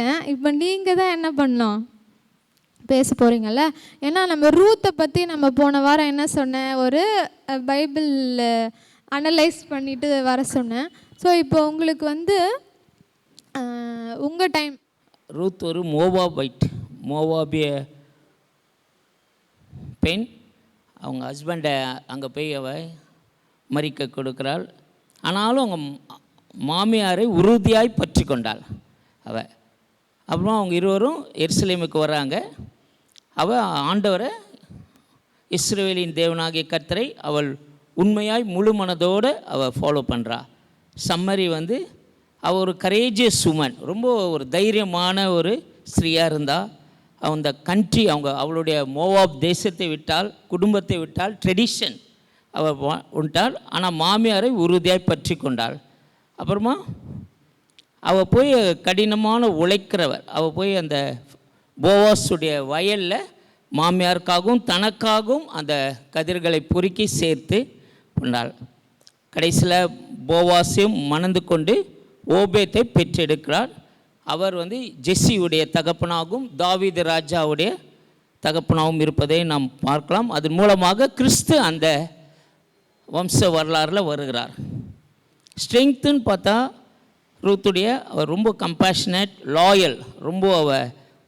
ஆரம்பித்தேன். இப்போ நீங்கள் தான் என்ன பண்ணோம் பேச போகிறீங்கள்ல. ஏன்னா நம்ம ரூத்தை பற்றி நம்ம போன வாரம் என்ன சொன்னேன், ஒரு பைபிள் அனலைஸ் பண்ணிவிட்டு வர சொன்னேன். ஸோ இப்போ உங்களுக்கு வந்து உங்கள் டைம். ரூத் ஒரு மோவாபிய பெண். அவங்க ஹஸ்பண்டை அங்கே போய் மறிக்க கொடுக்குறாள். ஆனாலும் அவங்க மாமியாரை உறுதியாய் பற்றி கொண்டாள் அப்புறம் அவங்க இருவரும் எருசலேமுக்கு வராங்க. ஆண்டவரை, இஸ்ரவேலின் தேவனாகிய கர்த்தரை அவள் உண்மையாய் முழு மனதோடு ஃபாலோ பண்ணுறா. சம்மரி அவள் ஒரு கரேஜியஸ் உமன், ரொம்ப ஒரு தைரியமான ஒரு ஸ்திரீயாக இருந்தாள். அந்த கண்ட்ரி அவளுடைய மோவாப் தேசத்தை விட்டால், குடும்பத்தை விட்டால், ட்ரெடிஷன் அவள் விட்டாள். ஆனால் மாமியாரை உறுதியாய் பற்றி கொண்டாள். அப்புறமா அவள் போய் கடினமான உழைக்கிறவர். அவள் போய் அந்த போவாஸுடைய வயலில் மாமியாருக்காகவும் தனக்காகவும் அந்த கதிர்களை பொறுக்கி சேர்த்து கொண்டாள். கடைசியில் போவாஸையும் மணந்து கொண்டு ஓபேத்தை பெற்றெடுக்கிறார். அவர் ஜெஸ்ஸியுடைய தகப்பனாகவும் தாவீது ராஜாவுடைய தகப்பனாகவும் இருப்பதை நாம் பார்க்கலாம். அதன் மூலமாக கிறிஸ்து அந்த வம்ச வரலாறில் வருகிறார். ஸ்ட்ரெங்க்த்துன்னு பார்த்தா ரூத்துடைய அவர் ரொம்ப கம்பேஷனேட், லாயல், ரொம்ப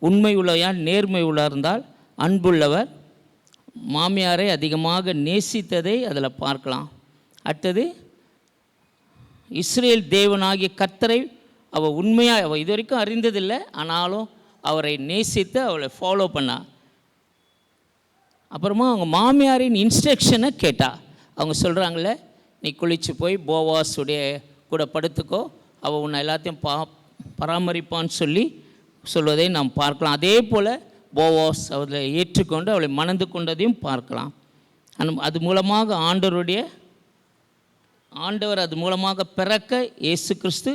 உண்மை உள்ளவர், நேர்மை உள்ள இருந்தால், அன்புள்ளவர், மாமியாரை அதிகமாக நேசித்ததை அதில் பார்க்கலாம். அடுத்தது இஸ்ரேல் தேவனாகிய கர்த்தரை அவள் உண்மையாக அவள் இது வரைக்கும் அறிந்ததில்லை, ஆனாலும் அவரை நேசித்து அவளை ஃபாலோ பண்ணா. அப்புறமா அவங்க மாமியாரின் இன்ஸ்ட்ரக்ஷனை கேட்டா. அவங்க சொல்கிறாங்களே, நீ குளிச்சு போய் போவாஸுடைய கூட படுத்துக்கோ, அவள் உன்னை எல்லாத்தையும் பராமரிப்பான்னு சொல்வதை நாம் பார்க்கலாம். அதே போல் போவாஸ் அவளை ஏற்றுக்கொண்டு அவளை மணந்து கொண்டதையும் பார்க்கலாம். அது மூலமாக ஆண்டவர் அது மூலமாக பிறக்க இயேசு கிறிஸ்து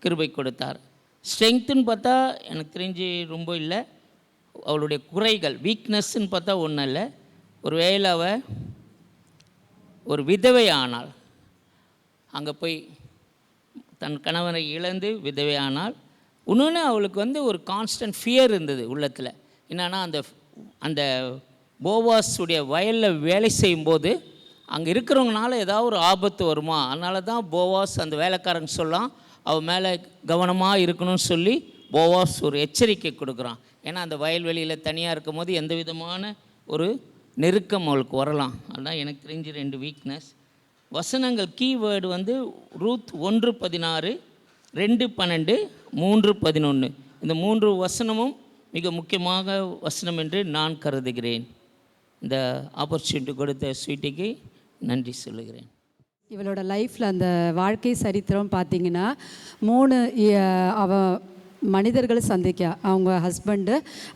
கிருபை கொடுத்தார். ஸ்ட்ரெங்க்த்துன்னு பார்த்தா எனக்கு தெரிஞ்சு ரொம்ப இல்லை. அவளுடைய குறைகள், வீக்னஸ்ன்னு பார்த்தா ஒன்றும் இல்லை. ஒருவேளை அவள் ஒரு விதவை ஆனால், அங்கே போய் தன் கணவனை இழந்து விதவை ஆனால், இன்னொன்று அவளுக்கு ஒரு கான்ஸ்டன்ட் ஃபியர் இருந்தது உள்ளத்தில். என்னென்னா அந்த போவாஸுடைய வயலில் வேலை செய்யும்போது அங்கே இருக்கிறவங்கனால ஏதாவது ஒரு ஆபத்து வருமா, அதனால தான் போவாஸ் அந்த வேலைக்காரங்க சொல்லலாம் அவள் மேலே கவனமாக இருக்கணும்னு சொல்லி போவாஸ் ஒரு எச்சரிக்கை கொடுக்குறான். ஏன்னா அந்த வயல்வெளியில் தனியாக இருக்கும் போது எந்த விதமான ஒரு நெருக்கம் அவளுக்கு வரலாம். அதுதான் எனக்கு தெரிஞ்சு 2 வீக்னஸ். வசனங்கள் கீவேர்டு ரூத் 1:16, 2:12, 3:11. இந்த 3 வசனமும் மிக முக்கியமாக வசனம் என்று நான் கருதுகிறேன். இந்த ஆப்பர்ச்சுனிட்டி கொடுத்த ஸ்வீட்டிக்கு நன்றி சொல்லுகிறேன். இவளோட லைஃப்பில் அந்த வாழ்க்கை சரித்திரம் பார்த்திங்கன்னா 3 மனிதர்களை சந்திக்க, அவங்க ஹஸ்பண்டு,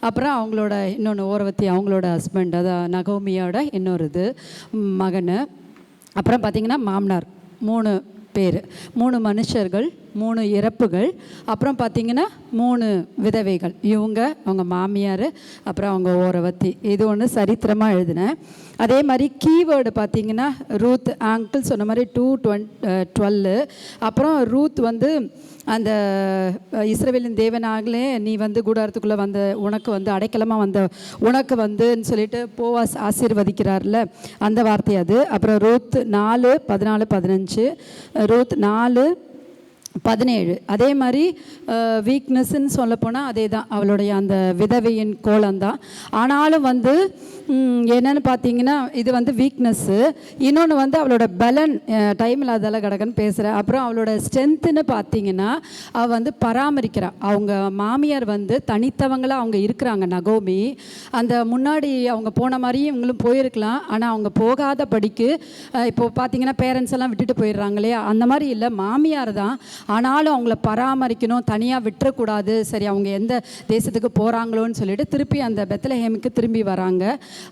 அப்புறம் அவங்களோட இன்னொன்று ஓரவத்தி அவங்களோட ஹஸ்பண்ட், அதான் நகோமியோட இன்னொரு மகன், அப்புறம் பார்த்திங்கன்னா மாமனார், 3 பேர், 3 மனுஷர்கள், 3 இறப்புகள், அப்புறம் பார்த்திங்கன்னா 3 விதவைகள். அவங்க மாமியார், அப்புறம் அவங்க ஓரவத்தி. இது ஒன்று சரித்திரமாக எழுதினேன். அதே மாதிரி கீவேர்டு பார்த்திங்கன்னா ரூத், அங்கிள் சொன்ன மாதிரி 2:12. அப்புறம் ரூத் அந்த இஸ்ரவேலின் தேவனாகலே நீ கூடாரத்துக்குள்ளே உனக்கு அடைக்கலமாக உனக்கு சொல்லிட்டு போவாஸ் ஆசீர்வதிக்கிறார்ல, அந்த வார்த்தை அது. அப்புறம் ரூத் 4:14, 15, ரூத் 4:17. அதே மாதிரி வீக்னஸ்ன்னு சொல்லப்போனால் அதே தான், அவளுடைய அந்த விதவையின் கோலம்தான். ஆனாலும் என்னென்னு பார்த்தீங்கன்னா இது வீக்னஸ்ஸு. இன்னொன்று அவளோட பலன், டைமில் அதெல்லாம் கிடக்குன்னு பேசுகிறேன். அப்புறம் அவளோட ஸ்ட்ரென்த்துன்னு பார்த்தீங்கன்னா அவள் பராமரிக்கிறாள். அவங்க மாமியார் தனித்தவங்களாக அவங்க இருக்கிறாங்க. நகோமி அந்த முன்னாடி அவங்க போன மாதிரியும் இவங்களும் போயிருக்கலாம், ஆனால் அவங்க போகாத படிக்கு இப்போது பார்த்தீங்கன்னா பேரண்ட்ஸ் எல்லாம் விட்டுட்டு போயிடுறாங்க இல்லையா, அந்த மாதிரி இல்லை, மாமியார் தான். ஆனாலும் அவங்கள பராமரிக்கணும், தனியாக விட்டுறக்கூடாது. சரி, அவங்க எந்த தேசத்துக்கு போகிறாங்களோன்னு சொல்லிட்டு திருப்பி அந்த பெத்லஹேமுக்கு திரும்பி வராங்க.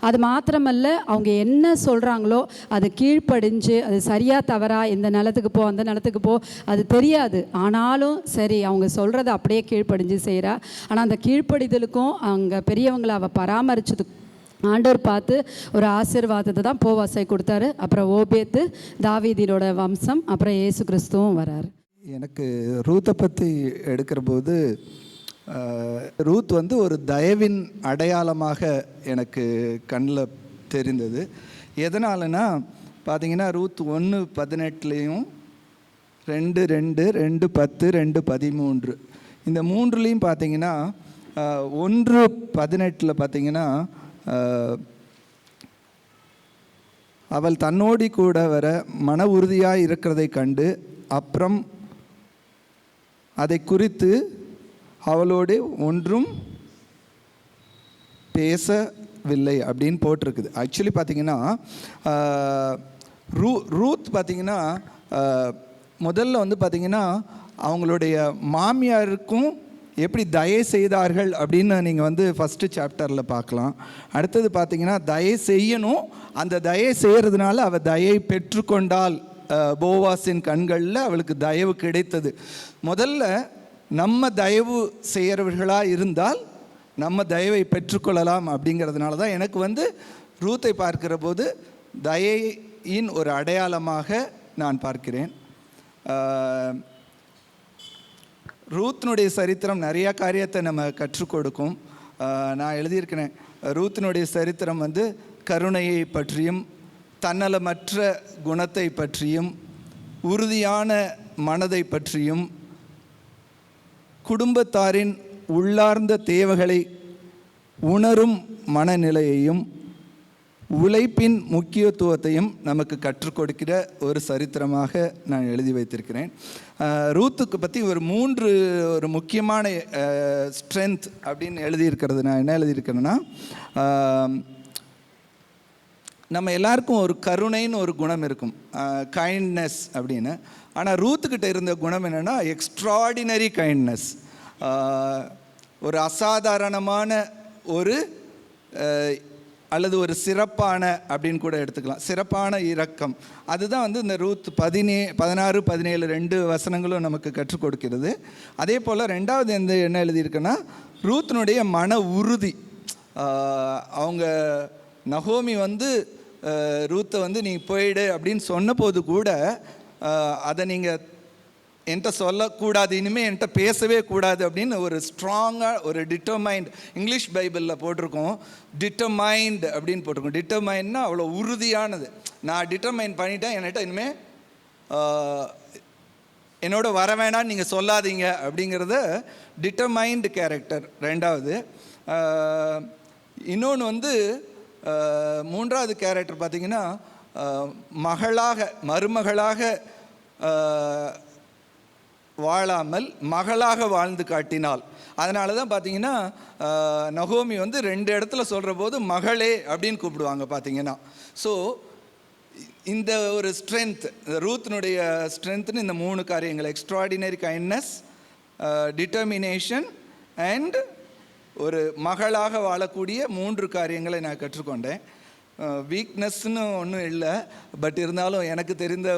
அது மாத்திரமல்ல, அவங்க என்ன சொல்கிறாங்களோ அது கீழ்ப்படிஞ்சு, அது சரியாக தவறா, இந்த நிலத்துக்கு போ அந்த நிலத்துக்கு போ அது தெரியாது, ஆனாலும் சரி அவங்க சொல்கிறத அப்படியே கீழ்ப்படிஞ்சு செய்கிறா. ஆனால் அந்த கீழ்ப்படிதலுக்கும் அங்கே பெரியவங்களை அவள் பராமரிச்சது ஆண்டவர் பார்த்து ஒரு ஆசீர்வாதத்தை தான் போவாசை கொடுத்தாரு. அப்புறம் ஓபேத்து, தாவீதிலோட வம்சம், அப்புறம் இயேசு கிறிஸ்துவும் வராரு. எனக்கு ரூத்தை பற்றி எடுக்கிற போது ரூத் வந்து ஒரு தயவின் அடையாளமாக எனக்கு கண்ணில் தெரிந்தது. எதனாலனா பார்த்தீங்கன்னா ரூத் 1:18 2:2 2:10 2:13 இந்த மூன்றுலேயும் பார்த்தீங்கன்னா 1:18 பார்த்தீங்கன்னா அவள் தன்னோடி கூட வர மன உறுதியாக இருக்கிறதை கண்டு அப்புறம் அதை குறித்து அவளோடு ஒன்றும் பேசவில்லை அப்படின்னு போட்டிருக்குது. ஆக்சுவலி பார்த்தீங்கன்னா ரூத் பார்த்தீங்கன்னா முதல்ல வந்து பார்த்தீங்கன்னா அவங்களுடைய மாமியாருக்கும் எப்படி தயை செய்தார்கள் அப்படின்னு நீங்கள் வந்து ஃபஸ்ட்டு சாப்டரில் பார்க்கலாம். அடுத்தது பார்த்தீங்கன்னா தயை செய்யணும், அந்த தயை செய்கிறதுனால அவள் தயை பெற்றுக்கொண்டால் போவாஸின் கண்களில் அவளுக்கு தயவு கிடைத்தது. முதல்ல நம்ம தயவு செய்கிறவர்களாக இருந்தால் நம்ம தயவை பெற்றுக்கொள்ளலாம் அப்படிங்கிறதுனால தான் எனக்கு வந்து ரூத்தை பார்க்கிற போது தயையின் ஒரு அடையாளமாக நான் பார்க்கிறேன். ரூத்தினுடைய சரித்திரம் நிறைய காரியத்தை நம்ம கற்றுக் கொடுக்கும். நான் எழுதியிருக்கிறேன், ரூத்தினுடைய சரித்திரம் வந்து கருணையை பற்றியும் தன்னலமற்ற குணத்தை பற்றியும் உறுதியான மனதை பற்றியும் குடும்பத்தாரின் உள்ளார்ந்த தேவைகளை உணரும் மனநிலையையும் உழைப்பின் முக்கியத்துவத்தையும் நமக்கு கற்றுக் கொடுக்கிற ஒரு சரித்திரமாக நான் எழுதி வைத்திருக்கிறேன். ரூத்துக்கு பற்றி ஒரு முக்கியமான ஸ்ட்ரென்த் அப்படின்னு எழுதியிருக்கிறது. நான் என்ன எழுதியிருக்கிறேன்னா, நம்ம எல்லாருக்கும் ஒரு கருணைன்னு ஒரு குணம் இருக்கும், கைண்ட்னஸ் அப்படின்னு. ஆனால் ரூத்துக்கிட்ட இருந்த குணம் என்னென்னா எக்ஸ்ட்ராடினரி கைண்ட்னஸ், ஒரு அசாதாரணமான ஒரு அல்லது ஒரு சிறப்பான அப்படின்னு கூட எடுத்துக்கலாம், சிறப்பான இரக்கம். அதுதான் வந்து இந்த ரூத் 16, 17 2 வசனங்களும் நமக்கு கற்றுக் கொடுக்கிறது. அதே போல் ரெண்டாவது என்ன எழுதியிருக்குன்னா ரூத்தினுடைய மன உறுதி. அவங்க நகோமி வந்து ரூத்தை வந்து நீ போயிடு அப்படின்னு சொன்ன போது கூட அதை நீங்கள் என்கிட்ட சொல்லக்கூடாது, இனிமேல் என்கிட்ட பேசவே கூடாது அப்படின்னு ஒரு ஸ்ட்ராங்காக ஒரு டிட்டர்மைண்ட், இங்கிலீஷ் பைபிளில் போட்டிருக்கோம் டிட்டர்மைண்ட் அப்படின்னு போட்டிருக்கோம். டிட்டர்மைண்ட்னா அவ்வளோ உறுதியானது. நான் டிட்டர்மைண்ட் பண்ணிட்டேன், என்கிட்ட இனிமேல் என்னோட வர வேணான்னு நீங்கள் சொல்லாதீங்க அப்படிங்கிறத டிட்டர்மைண்ட் கேரக்டர் ரெண்டாவது. இன்னொன்று வந்து மூன்றாவது கேரக்டர் பார்த்திங்கன்னா மருமகளாக வாழாமல் மகளாக வாழ்ந்து காட்டினாள். அதனால தான் பார்த்தீங்கன்னா நகோமி வந்து 2 இடத்துல சொல்கிற போது மகளே அப்படின்னு கூப்பிடுவாங்க பார்த்தீங்கன்னா. ஸோ இந்த ஒரு ஸ்ட்ரென்த், ரூத்தினுடைய ஸ்ட்ரென்த்னு இந்த 3 காரியங்கள், எக்ஸ்ட்ராடினரி கைண்ட்னஸ், டிட்டர்மினேஷன் அண்ட் ஒரு மகளாக வாழக்கூடிய 3 காரியங்களை நான் கற்றுக்கொண்டேன். வீக்னஸ்ன்னு ஒன்றும் இல்லை, பட் இருந்தாலும் எனக்கு தெரிந்த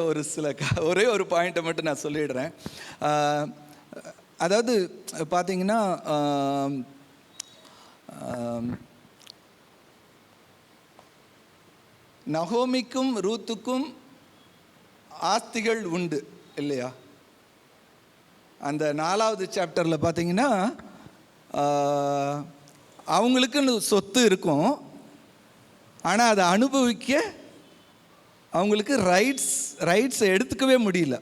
ஒரே ஒரு பாயிண்ட்டை மட்டும் நான் சொல்லிடுறேன். அதாவது பார்த்தீங்கன்னா நகோமிக்கும் ரூத்துக்கும் ஆஸ்திகள் உண்டு இல்லையா? அந்த 4வது சாப்டரில் பார்த்தீங்கன்னா அவங்களுக்குன்னு சொத்து இருக்கும், ஆனால் அதை அனுபவிக்க அவங்களுக்கு ரைட்ஸை எடுத்துக்கவே முடியல.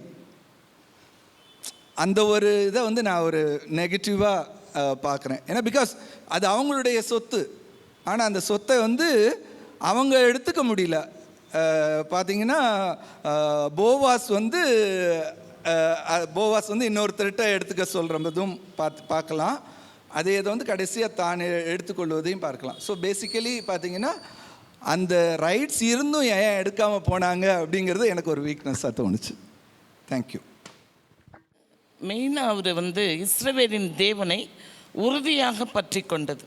அந்த ஒரு இதை வந்து நான் ஒரு நெகட்டிவாக பார்க்குறேன். ஏன்னா பிகாஸ் அது அவங்களுடைய சொத்து, ஆனால் அந்த சொத்தை வந்து அவங்க எடுத்துக்க முடியல. பார்த்தீங்கன்னா போவாஸ் வந்து இன்னொருத்தர்கிட்ட எடுத்துக்க சொல்கிறதும் பார்க்கலாம். அதே இதை வந்து கடைசியாக தான் எடுத்துக்கொள்வதையும் பார்க்கலாம். ஸோ பேசிக்கலி பார்த்தீங்கன்னா அந்த ரைட்ஸ் இருந்தும் ஏன் எடுக்காமல் போனாங்க அப்படிங்கிறது எனக்கு ஒரு வீக்னஸாக தோணுச்சு. தேங்க்யூ. மெயினாக அவர் வந்து இஸ்ரவேலின் தேவனை உறுதியாக பற்றி கொண்டது.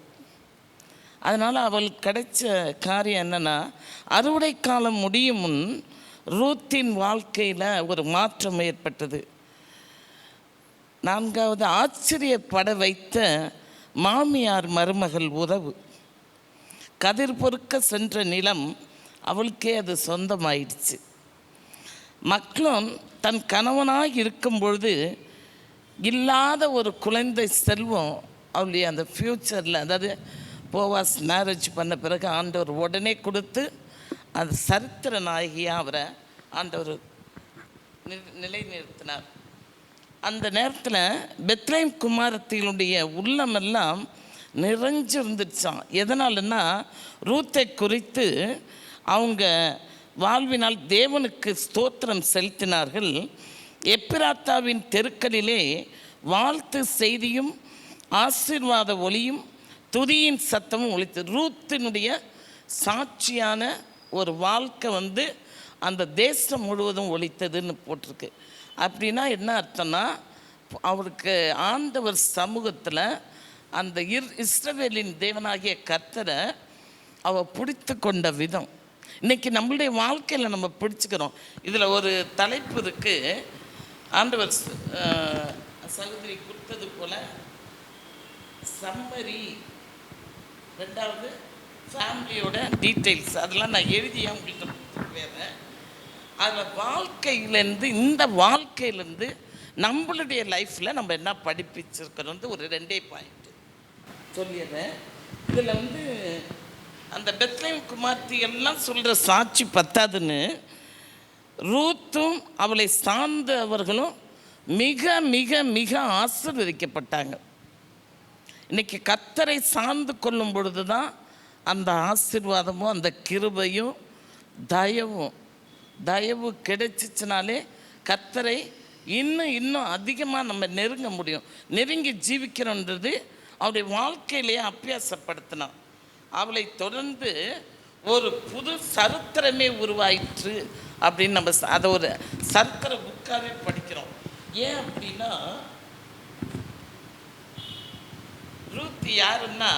அதனால் அவளுக்கு கிடைச்ச காரியம் என்னென்னா, அறுவடை காலம் முடியும் முன் ரூத்தின் வாழ்க்கையில் ஒரு மாற்றம் ஏற்பட்டது. 4வது ஆச்சரியப்பட வைத்த மாமியார் மருமகள் உறவு. கதிர் பொறுக்க சென்ற நிலம் அவளுக்கே அது சொந்தமாயிடுச்சு. மக்களும் தன் கணவனாக இருக்கும் பொழுது இல்லாத ஒரு குழந்தை செல்வம் அவளுடைய அந்த ஃப்யூச்சரில், அதாவது போவாஸ் மேரேஜ் பண்ண பிறகு ஆண்டவர் உடனே கொடுத்து அது சரித்திர நாயகியாக அவரை ஆண்டவர் நிலைநிறுத்தினார். அந்த நேரத்தில் பெத்லெஹேம் குமாரத்திகளுடைய உள்ளமெல்லாம் நிறைஞ்சிருந்துச்சான். எதனாலன்னா ரூத்தை குறித்து அவங்க வாழ்வினால் தேவனுக்கு ஸ்தோத்திரம் செலுத்தினார்கள். எப்பிராத்தாவின் தெருக்களிலே வாழ்த்து செய்தியும் ஆசீர்வாத ஒளியும் துதியின் சத்தமும் ஒலித்து, ரூத்தினுடைய சாட்சியான ஒரு வாழ்க்கை அந்த தேசம் முழுவதும் ஒலித்ததுன்னு போட்டிருக்கு. அப்படின்னா என்ன அர்த்தம்னா, அவருக்கு ஆண்டவர் சமூகத்தில் அந்த இஸ்ரவேலின் தேவனாகிய கர்த்தரை அவள் பிடித்து கொண்ட விதம் இன்றைக்கி நம்மளுடைய வாழ்க்கையில் நம்ம பிடிச்சிக்கிறோம். இதில் ஒரு தலைப்பு இருக்குது, ஆண்டவர் சகோதரி கொடுத்தது போல் சம்மரி, ரெண்டாவது ஃபேமிலியோட டீட்டெயில்ஸ், அதெல்லாம் நான் எழுதியாக உங்கள்கிட்ட கொடுத்துருவேன். அதில் வாழ்க்கையிலேருந்து, இந்த வாழ்க்கையிலேருந்து நம்மளுடைய லைஃப்பில் நம்ம என்ன படிப்பிச்சிருக்கிறோம் ஒரு 2 பாயிண்ட் சொல்லிடுறேன். இதில் அந்த பெத்லெஹேம் குமார்த்தி எல்லாம் சொல்கிற சாட்சி பத்தாதுன்னு ரூத்தும் அவளை சார்ந்தவர்களும் மிக மிக மிக ஆசீர்வதிக்கப்பட்டாங்க. இன்றைக்கி கர்த்தரை சார்ந்து கொள்ளும் பொழுது தான் அந்த ஆசீர்வாதமும் அந்த கிருபையும் தயவு கிடைச்சிச்சுனாலே கர்த்தரை இன்னும் அதிகமாக நம்ம நெருங்க முடியும். நெருங்கி ஜீவிக்கிறோன்றது அவருடைய வாழ்க்கையிலேயே அபியாசப்படுத்தினான். அவளை தொடர்ந்து ஒரு புது சரித்திரமே உருவாயிற்று அப்படின்னு நம்ம அதை ஒரு சரித்திர புக்காகவே படிக்கிறோம். ஏன் அப்படின்னா, ரூத் யாருன்னா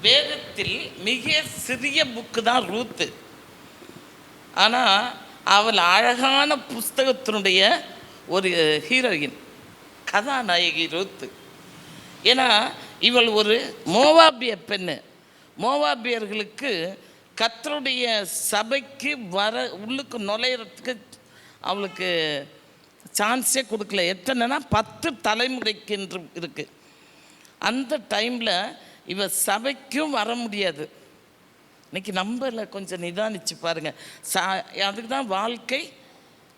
வேதத்தில் மிக சிறிய புக்கு தான் ரூத்து. ஆனால் அவள் அழகான புஸ்தகத்தினுடைய ஒரு ஹீரோயின், கதாநாயகி ரூத்து. ஏன்னா இவள் ஒரு மோவாபிய பெண்ணு. மோவாபியர்களுக்கு கர்த்தருடைய சபைக்கு உள்ளுக்கு நுழையிறதுக்கு அவளுக்கு சான்ஸே கொடுக்கல. எத்தனைன்னா 10 தலைமுறைக்கு என்று இருக்குது. அந்த டைமில் இவ சபைக்கும் வர முடியாது. இன்றைக்கி நம்மள கொஞ்சம் நிதானிச்சு பாருங்கள். அதுக்கு தான் வாழ்க்கை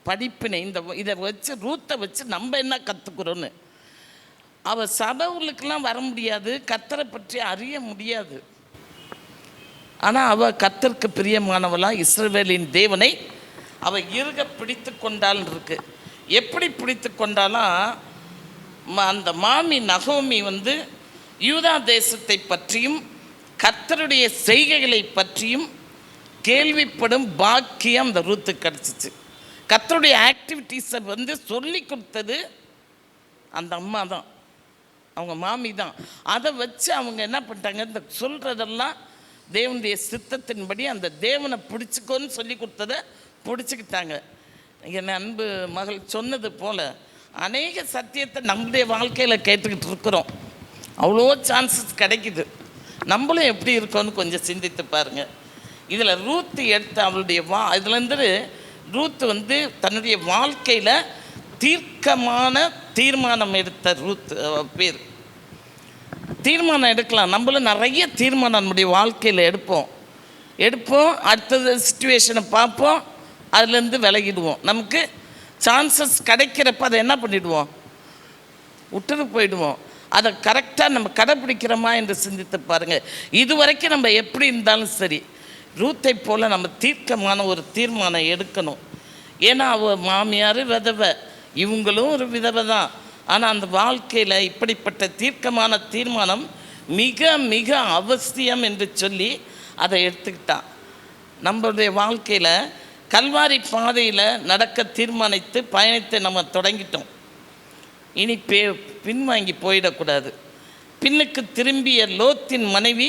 படிப்பினை. இதை வச்சு ரூத்தை வச்சு நம்ம என்ன கற்றுக்குறோன்னு. அவள் சபைகளுக்கெல்லாம் வர முடியாது, கர்த்தரை பற்றி அறிய முடியாது. ஆனால் அவள் கர்த்தருக்கு பிரியமானவளாக இஸ்ரவேலின் தேவனை அவள் இறுக பிடித்து கொண்டாள் இருக்கு. எப்படி பிடித்து கொண்டாலும் அந்த மாமி நகோமி யூதா தேசத்தை பற்றியும் கர்த்தருடைய செய்கைகளை பற்றியும் கேள்விப்படும் பாக்கியம் அந்த ரூத்து கிடச்சிச்சு. கர்த்தருடைய ஆக்டிவிட்டீஸை சொல்லி கொடுத்தது அந்த அம்மா தான், அவங்க மாமி தான். அதை வச்சு அவங்க என்ன பண்ணிட்டாங்க, இந்த சொல்கிறதெல்லாம் தேவனுடைய சித்தத்தின்படி அந்த தேவனை பிடிச்சிக்கோன்னு சொல்லி கொடுத்ததை பிடிச்சிக்கிட்டாங்க. என் அன்பு மகள் சொன்னது போல் அநேக சத்தியத்தை நம்முடைய வாழ்க்கையில் கேட்டுக்கிட்டு இருக்கிறோம். அவ்வளோ சான்சஸ் கிடைக்குது. நம்மளும் எப்படி இருக்கோன்னு கொஞ்சம் சிந்தித்து பாருங்கள். இதில் ரூத்து எடுத்த அவளுடைய இதுலேருந்து ரூத்து தன்னுடைய வாழ்க்கையில் தீர்க்கமான தீர்மானம் எடுத்த ரூத் பேர். தீர்மானம் எடுக்கலாம். நம்மளும் நிறைய தீர்மானம் நம்முடைய வாழ்க்கையில் எடுப்போம். அடுத்தது சிச்சுவேஷனை பார்ப்போம், அதுலேருந்து விலகிடுவோம். நமக்கு சான்சஸ் கிடைக்கிறப்ப அதை என்ன பண்ணிவிடுவோம், விட்டுட்டு போயிடுவோம். அதை கரெக்டாக நம்ம கடைப்பிடிக்கிறோமா என்று சிந்தித்து பாருங்கள். இதுவரைக்கும் நம்ம எப்படி இருந்தாலும் சரி, ரூத்தை போல் நம்ம தீர்க்கமான ஒரு தீர்மானம் எடுக்கணும். ஏன்னா அவள் மாமியார் விதவை, இவங்களும் ஒரு விதவை தான். ஆனால் அந்த வாழ்க்கையில் இப்படிப்பட்ட தீர்க்கமான தீர்மானம் மிக மிக அவசியம் என்று சொல்லி அதை எடுத்துக்கிட்டான். நம்மளுடைய வாழ்க்கையில் கல்வாரி பாதையில் நடக்க தீர்மானித்து பயணத்தை நம்ம தொடங்கிட்டோம். இனி பின்வாங்கி போயிடக்கூடாது. பின்னுக்கு திரும்பிய லோத்தின் மனைவி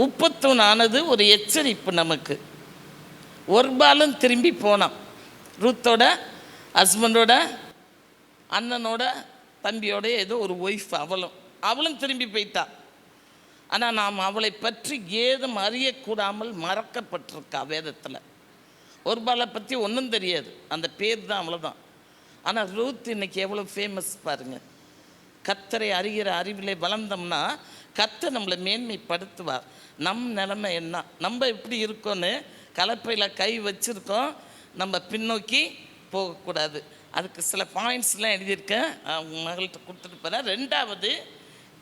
உப்பத்தூன் ஆனது ஒரு எச்சரிப்பு நமக்கு. ஒருபாலும் திரும்பி போனான். ரூத்தோட ஹஸ்பண்டோட அண்ணனோட தம்பியோட ஏதோ ஒரு ஒய்ஃப், அவளும் திரும்பி போயிட்டா. ஆனால் நாம் அவளை பற்றி ஏதும் அறியக்கூடாமல் மறக்கப்பட்டிருக்கா வேதத்தில். ஒருபாலை பற்றி ஒன்றும் தெரியாது, அந்த பேர் தான், அவ்வளோதான். ஆனால் ரூத் இன்னைக்கு எவ்வளோ ஃபேமஸ் பாருங்கள். கர்த்தரை அறிகிற அறிவிலே வளர்ந்தோம்னா கர்த்தர் நம்மளை மேன்மைப்படுத்துவார். நம் நிலைமை என்ன, நம்ம எப்படி இருக்கோன்னு கலப்பையில் கை வச்சுருக்கோம், நம்ம பின்னோக்கி போகக்கூடாது. அதுக்கு சில பாயிண்ட்ஸ்லாம் எழுதியிருக்கேன், அவங்க மகள்கிட்ட கொடுத்துட்டு போகிறேன். 2வது,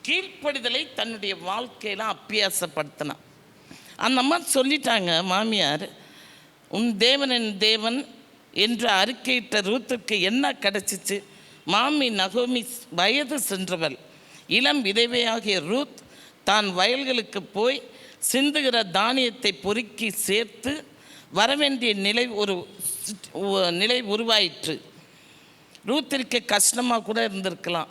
கீழ்ப்படிதலை தன்னுடைய வாழ்க்கையில் அபியாசப்படுத்தினான். அந்த அம்மா சொல்லிட்டாங்க, மாமியார், உன் தேவன் என் தேவன் என்று அறிக்கையிட்ட ரூத்துக்கு என்ன கிடச்சிச்சு? மாமி நகோமி வயது சென்றவள், இளம் விதவையாகிய ரூத் தான் வயல்களுக்கு போய் சிந்துகிற தானியத்தை பொறுக்கி சேர்த்து வரவேண்டிய நிலை உருவாயிற்று. ரூத்திற்கு கஷ்டமாக கூட இருந்திருக்கலாம்,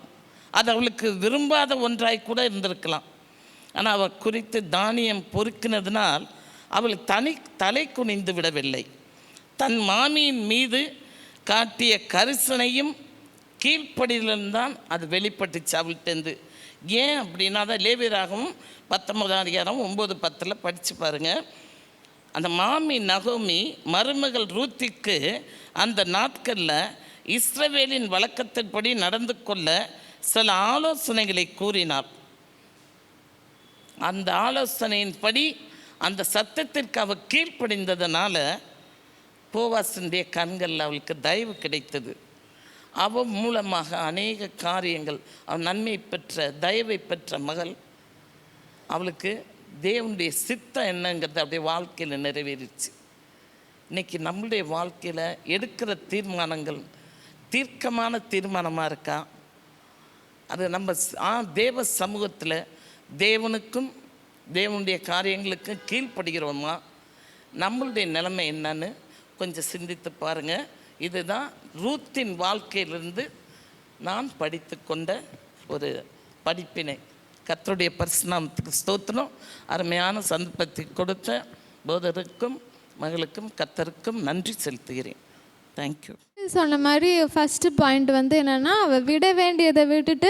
அது அவளுக்கு விரும்பாத ஒன்றாய் கூட இருந்திருக்கலாம். ஆனால் அவள் குறித்து தானியம் பொறுக்கினதினால் அவள் தலை குனிந்து விடவில்லை. தன் மாமியின் மீது காட்டிய கரிசனையும் கீழ்ப்படியில்தான் அது வெளிப்பட்டுச்சு அவள்கிட்டேருந்து. ஏன் அப்படின்னா தான் லேவியராகவும் 19ஆம் அதிகாரம் 9-10 படித்து பாருங்கள். அந்த மாமி நகோமி மருமகள் ரூத்திற்கு அந்த நாட்களில் இஸ்ரவேலின் வழக்கத்தின்படி நடந்து கொள்ள சில ஆலோசனைகளை கூறினார். அந்த ஆலோசனையின்படி அந்த சத்தத்திற்கு அவள் கீழ்ப்படிந்ததுனால போவாசினுடைய கண்களில் அவளுக்கு தயவு கிடைத்தது. அவள் மூலமாக அநேக காரியங்கள், அவள் நன்மை பெற்ற, தயவை பெற்ற மகள். அவளுக்கு தேவனுடைய சித்தம் என்னங்கிறது அப்படியே வாழ்க்கையில் நிறைவேறிச்சு. இன்றைக்கி நம்மளுடைய வாழ்க்கையில் எடுக்கிற தீர்மானங்கள் தீர்க்கமான தீர்மானமாக இருக்கா? அது நம்ம தேவ சமூகத்தில் தேவனுக்கும் தேவனுடைய காரியங்களுக்கும் கீழ்ப்படுகிறோமா? நம்மளுடைய நிலைமை என்னன்னு கொஞ்சம் சிந்தித்து பாருங்கள். இதுதான் ரூத்தின் வாழ்க்கையிலிருந்து நான் படித்து கொண்ட ஒரு படிப்பினை. கர்த்தருடைய பரிசுநாமத்துக்கு ஸ்தோத்திரம். அருமையான சந்தர்ப்பத்தை கொடுத்த போதருக்கும் மகளுக்கும் கர்த்தருக்கும் நன்றி செலுத்துகிறேன். தேங்க்யூ. சொன்ன மாதிரி ஃபஸ்ட்டு பாயிண்ட் வந்து என்னென்னா, அவள் விட வேண்டியதை விட்டுட்டு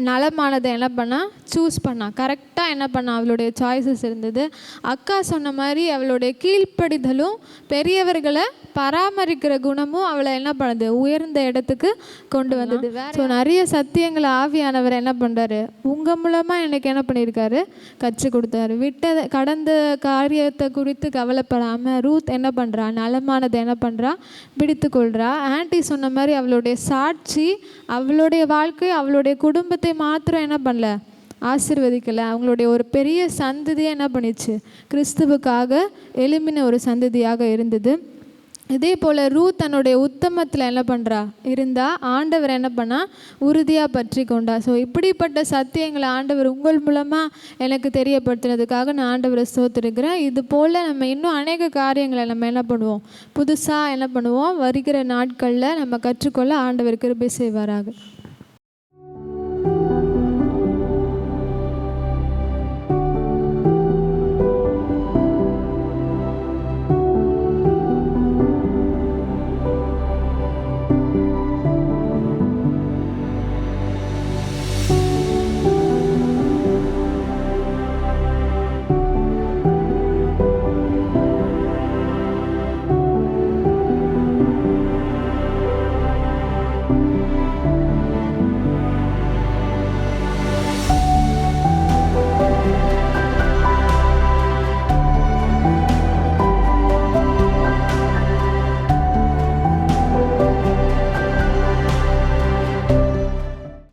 நலமானதை என்ன பண்ணா சூஸ் பண்ணா. கரெக்டாக என்ன பண்ணா, அவளுடைய சாய்ஸஸ் இருந்தது. அக்கா சொன்ன மாதிரி அவளுடைய கீழ்ப்படிதலும் பெரியவர்களை பராமரிக்கிற குணமும் அவளை என்ன பண்ணுது, உயர்ந்த இடத்துக்கு கொண்டு வந்தது. ஸோ நிறைய சத்தியங்களை ஆவியானவர் என்ன பண்ணுறாரு, உங்கள் மூலமாக எனக்கு என்ன பண்ணியிருக்காரு, கற்றுக் கொடுத்தாரு. கடந்த காரியத்தை குறித்து கவலைப்படாமல் ரூத் என்ன பண்ணுறா, நலமானதை என்ன பண்ணுறா, பிடித்து கொள்கிறா. ஆன்ட்டி சொன்ன மாதிரி அவளுடைய சாட்சி அவளுடைய வாழ்க்கை அவளுடைய குடும்பத்தை மாத்திரம் என்ன பண்ணல, ஆசீர்வதிக்கலை. அவங்களுடைய ஒரு பெரிய சந்ததியை என்ன பண்ணிச்சு, கிறிஸ்துவுக்காக எழும்பின ஒரு சந்ததியாக இருந்தது. இதே போல் ரூத் தன்னுடைய உத்தமத்தில் என்ன பண்ணுறா இருந்தா, ஆண்டவர் என்ன பண்ணா உறுதியாக பற்றி கொண்டா. ஸோ இப்படிப்பட்ட சத்தியங்களை ஆண்டவர் உங்கள் மூலமாக எனக்கு தெரியப்படுத்துனதுக்காக நான் ஆண்டவரை ஸ்தோத்திருக்கிறேன். இது போல் நம்ம இன்னும் அநேக காரியங்களை நம்ம என்ன பண்ணுவோம், புதுசாக என்ன பண்ணுவோம், வருகிற நாட்களில் நம்ம கற்றுக்கொள்ள ஆண்டவர் கிருபை செய்வாராக.